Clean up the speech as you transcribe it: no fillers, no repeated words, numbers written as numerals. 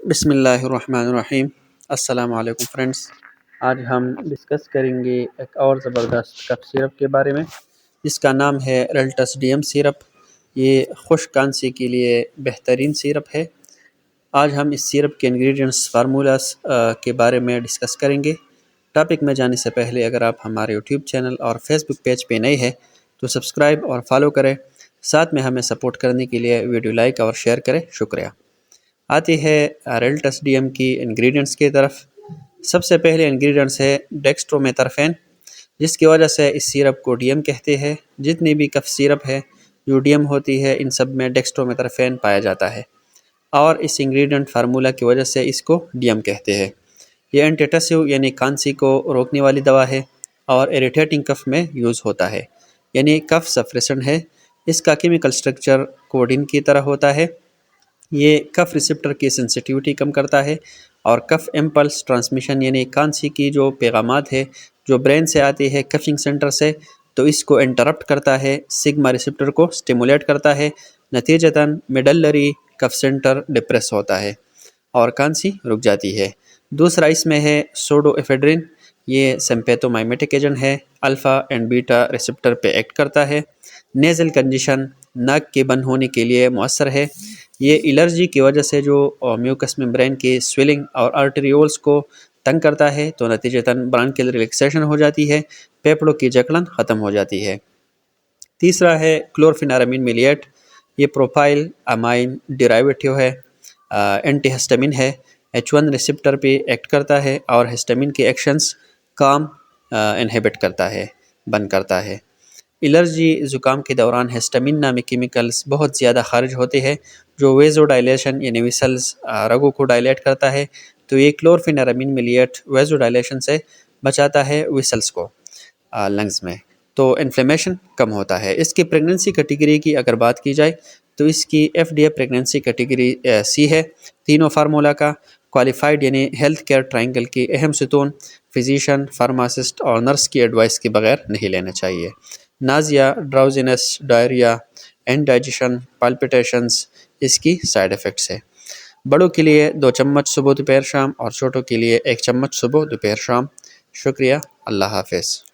بسم اللہ الرحمن الرحیم۔ السلام علیکم فرینڈس، آج ہم ڈسکس کریں گے ایک اور زبردست کف سیرپ کے بارے میں جس کا نام ہے ریلٹس ڈی ایم سیرپ۔ یہ خشک کھانسی کے لیے بہترین سیرپ ہے۔ آج ہم اس سیرپ کے انگریڈینٹس فارمولاز کے بارے میں ڈسکس کریں گے۔ ٹاپک میں جانے سے پہلے اگر آپ ہمارے یوٹیوب چینل اور فیس بک پیج پہ نئے ہیں تو سبسکرائب اور فالو کریں، ساتھ میں ہمیں سپورٹ کرنے کے لیے ویڈیو لائک اور شیئر کریں۔ شکریہ۔ آتی ہے ریلٹس ڈی ایم کی انگریڈینٹس کی طرف۔ سب سے پہلے انگریڈینٹس ہے ڈیکسٹرومیتھرفین، جس کی وجہ سے اس سیرپ کو ڈی ایم کہتے ہیں۔ جتنی بھی کف سیرپ ہے جو ڈی ایم ہوتی ہے ان سب میں ڈیکسٹرومیتھرفین پایا جاتا ہے، اور اس انگریڈینٹ فارمولا کی وجہ سے اس کو ڈی ایم کہتے ہیں۔ یہ اینٹیٹسیو یعنی کھانسی کو روکنے والی دوا ہے اور اریٹیٹنگ کف میں یوز ہوتا ہے، یعنی کف سپریسنٹ ہے۔ اس کا کیمیکل سٹرکچر کوڈین کی طرح ہوتا ہے۔ یہ کف ریسپٹر کی سینسٹیوٹی کم کرتا ہے اور کف امپلس ٹرانسمیشن یعنی کھانسی کی جو پیغامات ہے جو برین سے آتی ہے کفنگ سینٹر سے، تو اس کو انٹرپٹ کرتا ہے، سگما ریسپٹر کو سٹیمولیٹ کرتا ہے، نتیجتاً میڈلری کف سینٹر ڈپریس ہوتا ہے اور کھانسی رک جاتی ہے۔ دوسرا اس میں ہے سوڈو ایفیڈرین۔ یہ سمپیتومائمیٹک ایجنٹ ہے، الفا اینڈ بیٹا ریسپٹر پہ ایکٹ کرتا ہے، نیزل کنجیشن ناک کے بند ہونے کے لیے مؤثر ہے۔ یہ الرجی کی وجہ سے جو میوکس ممبرین کی سویلنگ اور آرٹریولز کو تنگ کرتا ہے تو نتیجتاً برانکیل ریلیکسیشن ہو جاتی ہے، پھیپھڑوں کی جکڑن ختم ہو جاتی ہے۔ تیسرا ہے کلورفینارامین میلیٹ۔ یہ پروپائل امائن ڈیرائیویٹیو ہے، اینٹی ہسٹامین ہے، H1 ریسپٹر پہ ایکٹ کرتا ہے اور ہسٹامین کے ایکشنز کام انہیبٹ کرتا ہے، بند کرتا ہے۔ الرجی زکام کے دوران ہسٹامین نامی کیمیکلز بہت زیادہ خارج ہوتے ہیں جو ویزو ڈائلیشن یعنی ویسلز رگوں کو ڈائلیٹ کرتا ہے، تو یہ کلورفینارامین میلیٹ ویزو ڈائلیشن سے بچاتا ہے ویسلز کو لنگز میں، تو انفلیمیشن کم ہوتا ہے۔ اس کی پریگننسی کیٹیگری کی اگر بات کی جائے تو اس کی FDA پریگننسی کیٹیگری سی ہے۔ تینوں فارمولا کا کوالیفائڈ یعنی ہیلتھ کیئر ٹرائنگل کی اہم ستون فزیشین، فارماسسٹ اور نرس کی ایڈوائس کے بغیر نہیں لینا چاہیے۔ نازیا، ڈراؤزینس، ڈائریا، انڈائجیشن، پالپیٹیشنز اس کی سائیڈ ایفیکٹس ہے۔ بڑوں کے لیے 2 چمچ صبح دوپہر شام اور چھوٹوں کے لیے 1 چمچ صبح دوپہر شام۔ شکریہ، اللہ حافظ۔